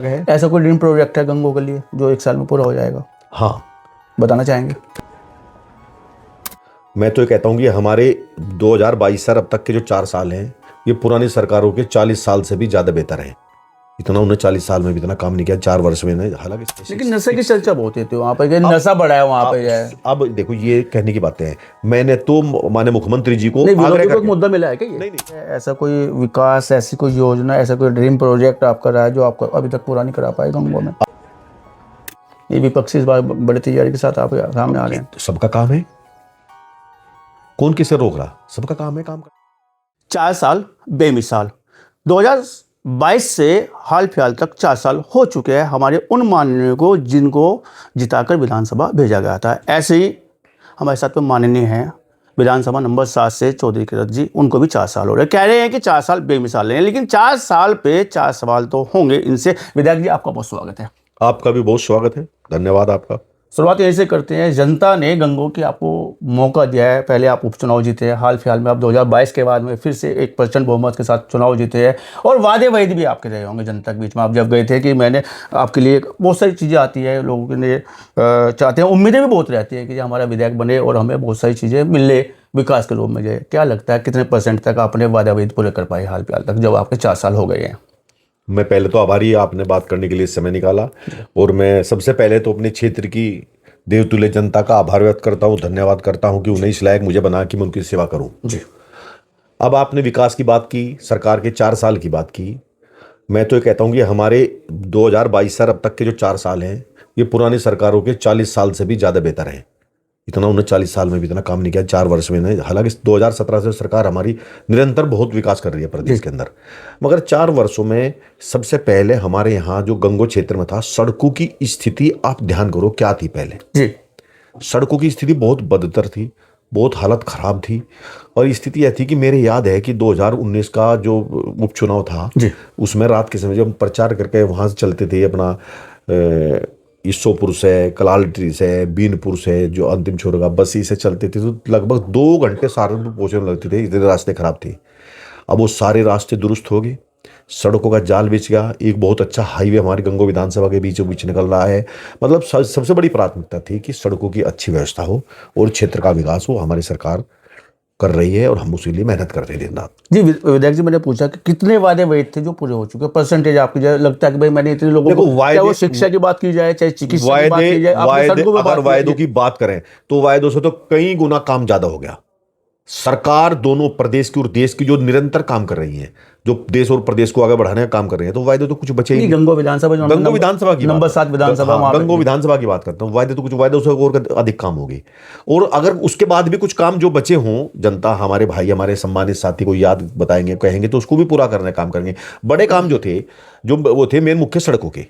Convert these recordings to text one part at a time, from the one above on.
ऐसा कोई dream project है गंगो के लिए जो 1 साल में पूरा हो जाएगा? हाँ, बताना चाहेंगे? मैं तो ये कहता हूँ कि हमारे 2022 से अब तक के जो 4 साल हैं ये पुरानी सरकारों के 40 साल से भी ज़्यादा बेहतर हैं। इतना उन्होंने 40 साल में भी इतना काम नहीं किया, 4 वर्ष में नहीं। हालांकि लेकिन नशे की चर्चा बहुत होती है वहाँ पे, नशा बढ़ा है वहाँ पे जाए। अब देखो ये कहने की बातें हैं, मैंने तो माननीय मुख्यमंत्री जी को आग्रह करके मुद्दा मिला है क्या ये? नहीं। ऐसा कोई विकास, ऐसी कोई योजना, ऐसा कोई ड्रीम प्रोजेक्ट आपका रहा है जो आपको अभी तक पूरा नहीं करा पाए गंगो में? ये विपक्षी इस बार बड़ी तैयारी के साथ आप सामने आ रहे हैं। सबका काम है, कौन किसे रोक रहा? सबका काम है काम कर। 4 साल बेमिसाल, 2022 से हाल फिलहाल तक 4 साल हो चुके हैं हमारे उन माननीयों को जिनको जिताकर विधानसभा भेजा गया था। ऐसे ही हमारे साथ में माननीय हैं विधानसभा नंबर 7 से चौधरी किरत जी, उनको भी 4 साल हो रहे हैं। कह रहे हैं कि 4 साल बेमिसाल हैं, लेकिन 4 साल पे 4 सवाल तो होंगे इनसे। विधायक जी, आपका बहुत स्वागत है। आपका भी बहुत स्वागत है, धन्यवाद आपका। शुरुआत यहीं से करते हैं। जनता ने गंगो की आपको मौका दिया है, पहले आप उपचुनाव जीते हैं, हाल फिलहाल में आप 2022 के बाद में फिर से एक प्रचंड बहुमत के साथ चुनाव जीते हैं, और वादे वहीद भी आपके रहे होंगे जनता के बीच में। आप जब गए थे कि मैंने आपके लिए बहुत सारी चीज़ें आती है, लोगों के लिए चाहते हैं, उम्मीदें भी बहुत रहती है कि हमारा विधायक बने और हमें बहुत सारी चीज़ें मिले विकास के रूप में जाए। क्या लगता है कितने % तक आपने वादे वहीद पूरे कर पाए हाल फिलहाल तक, जब आपके 4 साल हो गए हैं? मैं पहले तो आभारी आपने बात करने के लिए समय निकाला, और मैं सबसे पहले तो अपने क्षेत्र की देवतुल्य जनता का आभार व्यक्त करता हूँ, धन्यवाद करता हूँ कि उन्हें इस लायक मुझे बना कि मैं उनकी सेवा करूँ जी। अब आपने विकास की बात की, सरकार के 4 साल की बात की। मैं तो ये कहता हूँ कि हमारे 2022 से अब तक के जो 4 साल हैं ये पुरानी सरकारों के 40 साल से भी ज़्यादा बेहतर हैं। इतना उन्होंने 40 साल में भी इतना काम नहीं किया, 4 वर्ष में नहीं। हालांकि 2017 से सरकार हमारी निरंतर बहुत विकास कर रही है प्रदेश के अंदर, मगर 4 वर्षों में सबसे पहले हमारे यहाँ जो गंगो क्षेत्र में था, सड़कों की स्थिति आप ध्यान करो क्या थी पहले जी। सड़कों की स्थिति बहुत बदतर थी, बहुत हालत खराब थी। और स्थिति यह थी कि मेरे याद है कि 2019 का जो उपचुनाव था उसमें रात के समय जब हम प्रचार करके वहाँ से चलते थे अपना ईसोपुर से, कलालट्री से, बीनपुर से जो अंतिम छोर का बसी से चलते थे, तो लगभग 2 घंटे सहारनपुर पहुँचने लगते थे, इतने रास्ते खराब थे। अब वो सारे रास्ते दुरुस्त हो गए, सड़कों का जाल बिछ गया, एक बहुत अच्छा हाईवे हमारी गंगो विधानसभा के बीचों बीच निकल रहा है। मतलब सबसे बड़ी प्राथमिकता थी कि सड़कों की अच्छी व्यवस्था हो और क्षेत्र का विकास हो। हमारी सरकार कर रही है और हम उसके लिए मेहनत कर रहे हैं दिन रात। जी विधायक जी, मैंने पूछा कि कितने वादे वहीद थे जो पूरे हो चुके, परसेंटेज आपको जो लगता है कि भाई मैंने इतने लोगों को, चाहे वो शिक्षा की बात की जाए, चाहे चिकित्सा की बात की जाए, अगर वायदों की बात करें तो वायदों से तो कई गुना काम ज्यादा हो गया। सरकार दोनों प्रदेश की और देश की जो निरंतर काम कर रही है, जो देश और प्रदेश को आगे बढ़ाने का काम कर रही है, तो वायदे तो कुछ बचे ही नहीं। गंगो विधानसभा की नंबर 7 विधानसभा, गंगो विधानसभा की बात करता हूँ। वायदे तो कुछ, वायदों से और अधिक काम हो गए। और अगर उसके बाद भी कुछ काम जो बचे हों, जनता हमारे भाई हमारे सम्मानित साथी को याद बताएंगे, कहेंगे, तो उसको भी पूरा करने का काम करेंगे। बड़े काम जो थे, जो वो थे मेन मुख्य सड़कों के।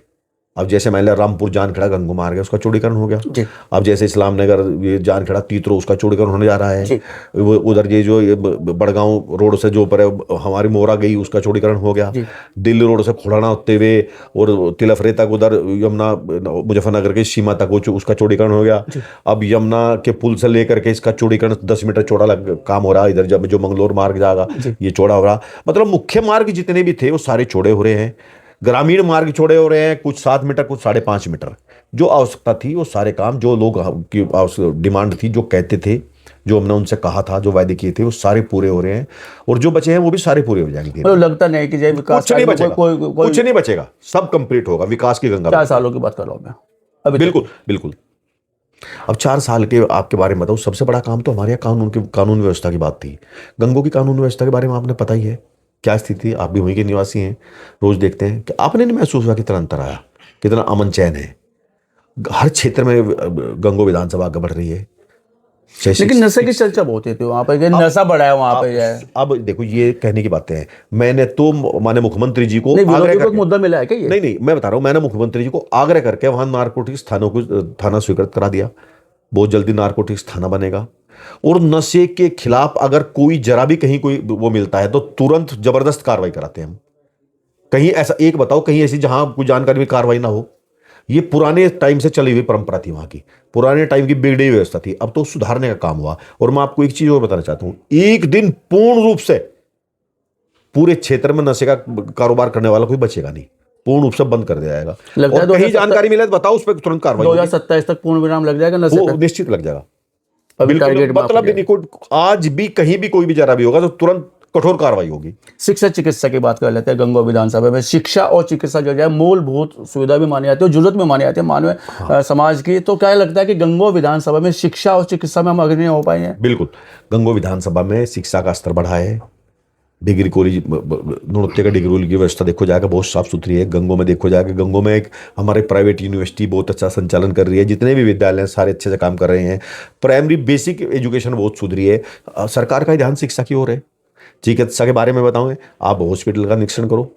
अब जैसे मान लिया रामपुर जानखेड़ा गंगो मार्ग है, उसका चौड़ीकरण हो गया। अब जैसे इस्लाम नगर ये जानखेड़ा तीतरो, उसका चौड़ीकरण होने जा रहा है। वो उधर ये जो बड़गांव रोड से जो ऊपर हमारी मोरा गई, उसका चौड़ीकरण हो गया। दिल्ली रोड से खुड़ाना होते हुए और तिलफरे तक उधर यमुना मुजफ्फरनगर की सीमा तक उसका चौड़ीकरण हो गया। अब यमुना के पुल से लेकर के इसका चौड़ीकरण 10 मीटर चौड़ा काम हो रहा है। इधर जब जो मंगलोर मार्ग जाएगा ये चौड़ा हो रहा। मतलब मुख्य मार्ग जितने भी थे वो सारे चौड़े हो रहे हैं। ग्रामीण मार्ग चौड़े हो रहे हैं, कुछ 7 मीटर, कुछ 5.5 मीटर। जो आवश्यकता थी वो सारे काम, जो लोग की डिमांड थी, जो कहते थे, जो हमने उनसे कहा था, जो वायदे किए थे, वो सारे पूरे हो रहे हैं। और जो बचे हैं वो भी सारे पूरे हो जाएंगे। तो लगता नहीं कि जय विकास कुछ नहीं बचेगा, कुछ नहीं बचेगा, सब कंप्लीट होगा। विकास की गंगा 4 सालों की बात कर रहा हूं मैं अभी। बिल्कुल बिल्कुल। अब 4 साल के आपके बारे में बताऊं, सबसे बड़ा काम तो हमारे यहाँ कानून व्यवस्था की बात थी। गंगो की कानून व्यवस्था के बारे में आपने पता ही है क्या स्थिति। आप भी वहीं के निवासी हैं, रोज देखते हैं कि आपने नहीं महसूस हुआ कितना अंतर आया, कितना अमन चैन है। हर क्षेत्र में गंगो विधानसभा आगे बढ़ रही है। लेकिन नशे की चर्चा बहुत होती है वहाँ पे, नशा बढ़ा है वहाँ पे जाए। अब देखो ये कहने की बातें हैं। मैंने तो माननीय मुख्यमंत्री जी को मुद्दा मिला है क्या ये? नहीं, मैं बता रहा हूँ, मैंने मुख्यमंत्री जी को आग्रह करके वहां नारकोटिक्स थानों को थाना स्वीकृत करा दिया। बहुत जल्दी नारकोटिक्स थाना बनेगा। और नशे के खिलाफ अगर कोई जरा भी कहीं कोई वो मिलता है तो तुरंत जबरदस्त कार्रवाई कराते हैं हम। कहीं ऐसा एक बताओ, कहीं ऐसी जहां कोई जानकारी में कार्रवाई ना हो। ये पुराने टाइम से चली हुई परंपरा थी वहां की, पुराने टाइम की बिगड़ी हुई व्यवस्था थी। अब तो सुधारने का काम हुआ। और मैं आपको एक चीज और बताना चाहता हूं, एक दिन पूर्ण रूप से पूरे क्षेत्र में नशे का कारोबार करने वाला कोई बचेगा नहीं। पूर्ण रूप से बंद कर दिया जाएगा। लगता है और कहीं जानकारी मिले तो बताओ, उस पर तुरंत कार्रवाई होगी। 2027 तक पूर्ण विराम लग जाएगा नशे वो पे? निश्चित लग जाएगा। अभी बिल्कुल, टारगेट में मतलब भी नहीं, आज भी कहीं भी कोई भी जरा भी होगा तो तुरंत कठोर कार्रवाई होगी। शिक्षा चिकित्सा की बात कर लेते हैं। गंगोह विधानसभा में शिक्षा और चिकित्सा जो है मूलभूत सुविधा भी मानी जाती है और जरूरत भी मानी जाती है मानव समाज की। तो क्या लगता है कि गंगोह विधानसभा में शिक्षा और चिकित्सा में हम अग्रणी हो पाए हैं? बिल्कुल, गंगोह विधानसभा में शिक्षा का स्तर बढ़ा है। डिग्री कॉलेज, नृत्य का डिग्री कॉलेज की व्यवस्था देखो जाएगा बहुत साफ सुथरी है। गंगोह में देखो जाएगा, गंगोह में एक हमारे प्राइवेट यूनिवर्सिटी बहुत अच्छा संचालन कर रही है। जितने भी विद्यालय हैं सारे अच्छे से काम कर रहे हैं। प्राइमरी बेसिक एजुकेशन बहुत सुधरी है। सरकार का ध्यान शिक्षा की ओर है। चिकित्सा के बारे में बताऊं, आप हॉस्पिटल का निरीक्षण करो,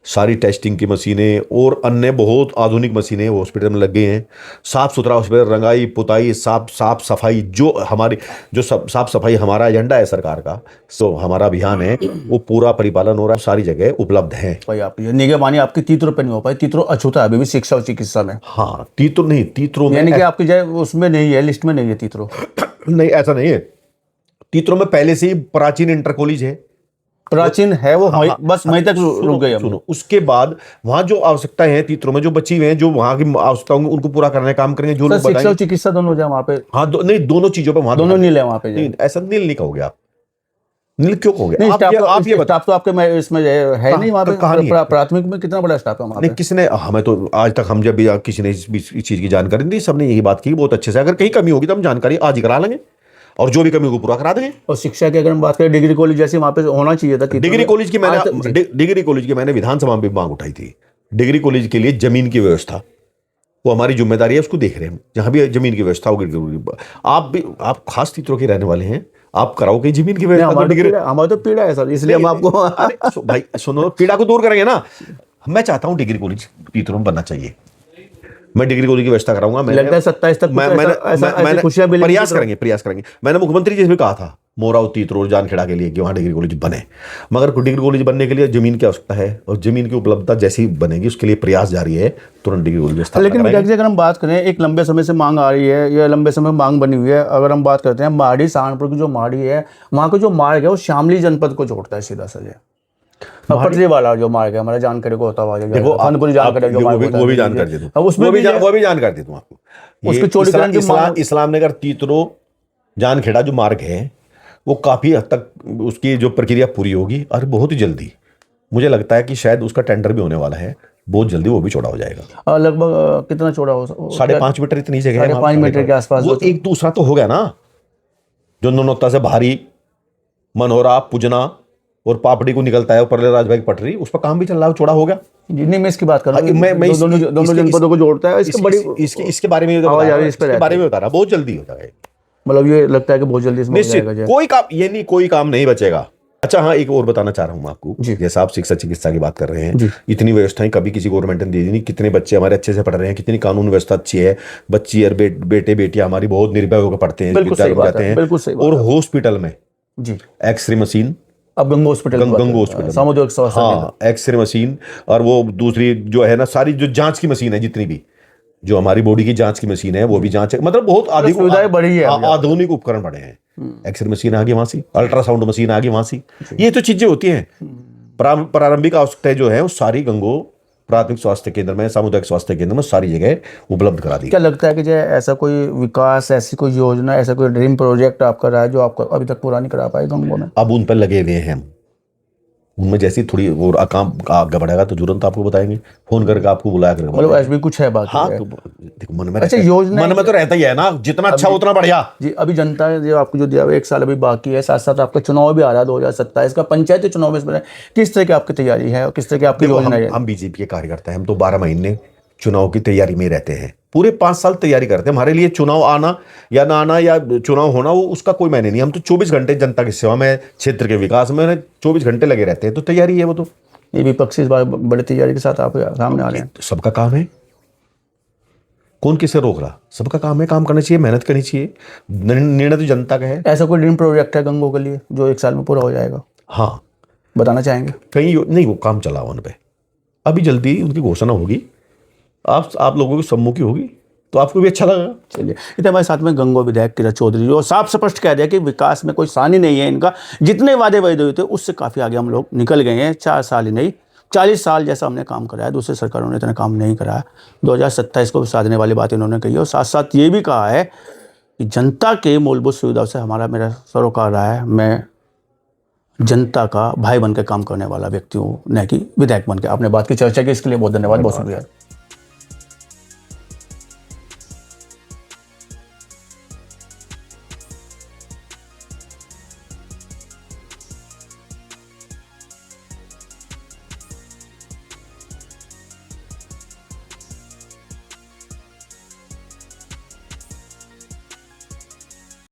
सारी टेस्टिंग की मशीनें और अन्य बहुत आधुनिक मशीनें हॉस्पिटल में लग गई हैं। साफ सुथरा हॉस्पिटल, रंगाई पुताई, साफ सफाई, जो हमारी जो साफ सफाई हमारा एजेंडा है सरकार का, सो हमारा अभियान है, वो पूरा परिपालन हो रहा है, सारी जगह उपलब्ध है। भाई आप ये निगरानी आपकी तीत्रों पे नहीं हो पाई, तीत्रों अछूता है अभी भी शिक्षा और चिकित्सा में। हाँ, तीत्रों नहीं, तीत्रों में यानी कि आपकी जो उसमें नहीं है, लिस्ट में नहीं है तीत्रों? नहीं, ऐसा नहीं है। तीत्रों में पहले से ही प्राचीन इंटर कॉलेज है, प्राचीन है वो। हाँ, बस वहीं तक रुक गए हम। सुनो, उसके बाद वहां जो आवश्यकताएं हैं तीत्रों में जो बची हुई हैं, जो वहां की आवश्यकताओं उनको पूरा करने का काम करेंगे जो लोग शिक्षा और बताएंगे। चिकित्सा दोनों हो जाए वहाँ पे? हाँ, नहीं, दोनों चीजों पे वहां दोनों नील है वहाँ पे? नहीं, ऐसा नील नहीं कहोगे आप। नील क्यों कहोगे? नहीं, आप ये बताओ, स्टाफ तो आपके इसमें है नहीं वहाँ पे? कहानी है। प्राथमिक में कितना बड़ा स्टाफ है वहाँ नहीं, पे? किसने हमें तो आज तक, हम जब भी किसी ने इस चीज की जानकारी दी, सबने यही बात की बहुत अच्छे से। अगर कहीं कमी होगी तो हम जानकारी आज ही करा लेंगे और जो भी कमी होगी पूरा करा देंगे। और शिक्षा की अगर हम बात करें, डिग्री कॉलेज जैसे वहाँ पे होना चाहिए था। डिग्री कॉलेज की मैंने विधानसभा में मांग उठाई थी। डिग्री कॉलेज के लिए जमीन की व्यवस्था, वो हमारी जिम्मेदारी है, उसको देख रहे हैं हम। जहां भी जमीन की व्यवस्था होगी, आप खास तीत्रों के रहने वाले हैं, आप कराओ कहीं जमीन की व्यवस्था। हमारी तो पीड़ा है सर, इसलिए हम आपको भाई सुनो, पीड़ा को दूर करेंगे ना। मैं चाहता हूं डिग्री कॉलेज तीत्रों में बनना चाहिए। मैं डिग्री कॉलेज की व्यवस्था कराऊंगा। लगता है 27 तक मैंने प्रयास करेंगे। मैंने मुख्यमंत्री जी से भी कहा था मोराव, तीत्रों, जानखेड़ा के लिए कि वहाँ डिग्री कॉलेज बने, मगर डिग्री कॉलेज बनने के लिए जमीन की आवश्यकता है और जमीन की उपलब्धता जैसी बनेगी उसके लिए प्रयास जारी है, तुरंत डिग्री कॉलेज स्थापना। लेकिन अगर हम बात करें, एक लंबे समय से मांग आ रही है, या लंबे समय मांग बनी हुई है। अगर हम बात करते हैं माड़ी, सहारनपुर की जो माड़ी है, वहाँ का जो मार्ग है वो शामली जनपद को जोड़ता है सीधा सजा। पटरी वाला जो मार्ग है हमारा, जानकारी को होता हुआ वो भी जानकारी दे दूं, उसमें भी जानकारी दे दूं आपको। उसके चौड़ीकरण की इस्लाम नगर तीत्रों जानखेड़ा जो मार्ग है वो काफी हद तक उसकी जो प्रक्रिया पूरी होगी और बहुत ही जल्दी, मुझे लगता है कि शायद उसका टेंडर भी होने वाला है, बहुत जल्दी वो भी चौड़ा हो जाएगा। लगभग कितना चौड़ा हो? 5.5 मीटर इतनी जगह है, 5.5 मीटर के आसपास। वो एक दूसरा तो हो गया ना, जो नौनौता से भारी मनोरा पुजना और पापड़ी को निकलता है ऊपर राजभाई की पटरी, उस पर काम भी चल रहा है, चौड़ा हो गया। नहीं, मैं इसकी बात कर रहा हूँ, मैं दोनों जनपदों को जोड़ता है। इसके बारे में बता रहा, बहुत जल्दी हो जाएगा। मतलब ये लगता है कि बहुत जल्दी इसमें निश्चित कोई काम नहीं बचेगा। अच्छा हाँ, एक और बताना चाह रहा हूँ आपको, जैसा आप शिक्षा चिकित्सा की बात कर रहे हैं, इतनी व्यवस्थाएं कभी किसी गवर्नमेंट ने दी नहीं। कितने बच्चे हमारे अच्छे से पढ़ रहे हैं, कितनी कानून व्यवस्था अच्छी है, बच्ची और बेटे बेटियां हमारी बहुत निर्भय होकर पढ़ते हैं, विद्यालय जाते हैं। और हॉस्पिटल में एक्सरे मशीन, अब गंगोह हॉस्पिटल, सामुदायिक स्वास्थ्य, हाँ, एक्सरे मशीन, और वो दूसरी जो है ना, सारी जो जांच की मशीन है, जितनी भी जो हमारी बॉडी की जांच की मशीन है, वो भी जांच है। मतलब बहुत आधुनिक उपकरण बढ़े हैं। एक्सरे मशीन आ गई वहां से, अल्ट्रासाउंड मशीन आ गई वहां से। ये तो चीजें होती हैं। प्रारंभिक आवश्यकताएं जो है वो सारी गंगोह प्राथमिक स्वास्थ्य केंद्र में, सामुदायिक स्वास्थ्य केंद्र में सारी जगह उपलब्ध करा दी। क्या लगता है कि जो ऐसा कोई विकास, ऐसी कोई योजना, ऐसा कोई ड्रीम प्रोजेक्ट आपका रहा है जो आपको अभी तक पूरा नहीं करा पाए गंगोह में? अब उन पर लगे हुए हैं हम, उनमें जैसी थोड़ी और काम आगे बढ़ेगा तो तुरंत आपको बताएंगे, फोन करके आपको बुलाया करेंगे। मतलब ऐसा भी कुछ है बाकी? हाँ, तो देखो मन में, अच्छा, योजना मन में तो रहता ही है ना, जितना अच्छा उतना बढ़िया जी। अभी जनता ने जो आपको जो दिया, 1 साल अभी बाकी है, साथ साथ आपका चुनाव भी आ रहा है 2027 का, पंचायती चुनाव में किस तरह की आपकी तैयारी है और किस तरह की आपकी योजना है? हम बीजेपी के कार्यकर्ता हैं, हम तो 12 महीने चुनाव की तैयारी में रहते हैं, पूरे 5 साल तैयारी करते हैं। हमारे लिए चुनाव आना या ना आना या चुनाव होना, वो उसका कोई मायने नहीं। हम तो 24 घंटे जनता की सेवा में, क्षेत्र के विकास में 24 घंटे लगे रहते हैं, तो तैयारी है वो। तो ये विपक्षी इस बार बड़ी तैयारी के साथ आप सामने आ रहे हैं। सबका काम है, कौन किसे रोक रहा? सबका काम है, काम करना चाहिए, मेहनत करनी चाहिए, निर्णय तो जनता का है। ऐसा कोई ड्रीम प्रोजेक्ट है गंगोह के लिए जो 1 साल में पूरा हो जाएगा? हाँ, बताना चाहेंगे? कहीं नहीं, वो काम चला उन पे, अभी जल्दी उनकी घोषणा होगी, आप लोगों की सम्मुखी होगी, तो आपको भी अच्छा लगेगा। चलिए, इतने हमारे साथ में गंगोह विधायक किरण चौधरी जो साफ स्पष्ट कह दिया कि विकास में कोई सानी नहीं है इनका, जितने वादे हुए थे उससे काफ़ी आगे हम लोग निकल गए हैं। 4 साल ही नहीं, 40 साल जैसा हमने काम कराया, दूसरी सरकारों ने इतना काम नहीं कराया। 2027 को भी साधने वाली बात इन्होंने कही, और साथ साथ ये भी कहा है कि जनता के मूलभूत सुविधाओं से मेरा सरोकार रहा है। मैं जनता का भाई बन के काम करने वाला व्यक्ति हूँ, न कि विधायक बन के। आपने बात की, चर्चा की, इसके लिए बहुत धन्यवाद, बहुत शुक्रिया।